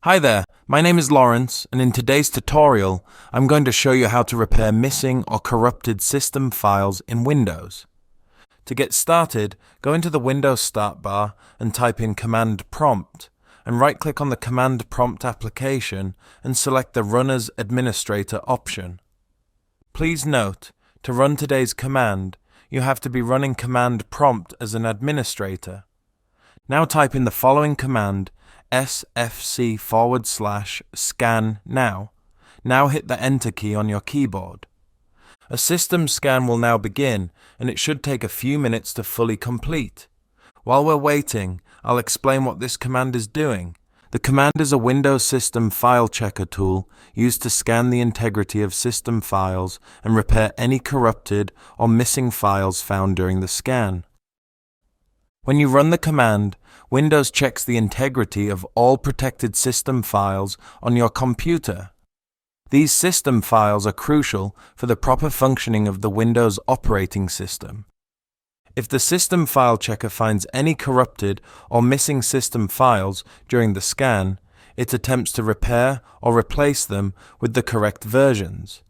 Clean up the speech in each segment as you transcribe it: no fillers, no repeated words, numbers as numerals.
Hi there, my name is Lawrence, and in today's tutorial, I'm going to show you how to repair missing or corrupted system files in Windows. To get started, go into the Windows Start bar and type in Command Prompt, and right-click on the Command Prompt application and select the Run as Administrator option. Please note, to run today's command, you have to be running Command Prompt as an administrator. Now type in the following command, sfc/scannow. Now hit the Enter key on your keyboard. A system scan will now begin, and it should take a few minutes to fully complete. While we're waiting, I'll explain what this command is doing. The command is a Windows System File Checker tool used to scan the integrity of system files and repair any corrupted or missing files found during the scan. When you run the command, Windows checks the integrity of all protected system files on your computer. These system files are crucial for the proper functioning of the Windows operating system. If the system file checker finds any corrupted or missing system files during the scan, it attempts to repair or replace them with the correct versions.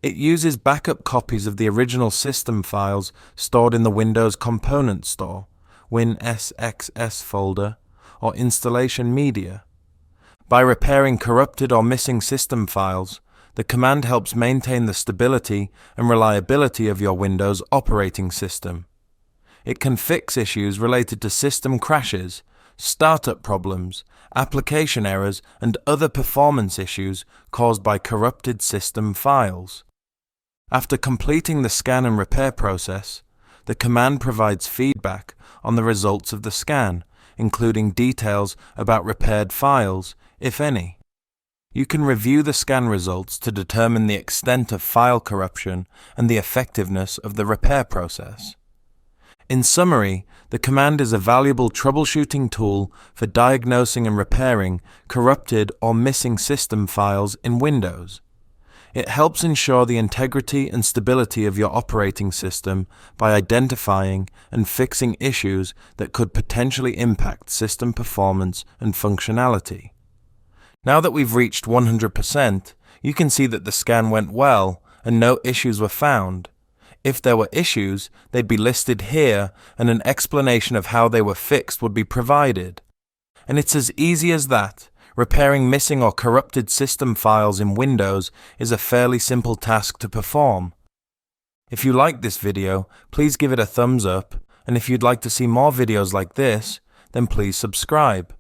It uses backup copies of the original system files stored in the Windows Component Store, WinSXS folder, or installation media. By repairing corrupted or missing system files, the command helps maintain the stability and reliability of your Windows operating system. It can fix issues related to system crashes, startup problems, application errors, and other performance issues caused by corrupted system files. After completing the scan and repair process, the command provides feedback on the results of the scan, including details about repaired files, if any. You can review the scan results to determine the extent of file corruption and the effectiveness of the repair process. In summary, the command is a valuable troubleshooting tool for diagnosing and repairing corrupted or missing system files in Windows. It helps ensure the integrity and stability of your operating system by identifying and fixing issues that could potentially impact system performance and functionality. Now that we've reached 100%, you can see that the scan went well and no issues were found. If there were issues, they'd be listed here and an explanation of how they were fixed would be provided. And it's as easy as that. Repairing missing or corrupted system files in Windows is a fairly simple task to perform. If you like this video, please give it a thumbs up, and if you'd like to see more videos like this, then please subscribe.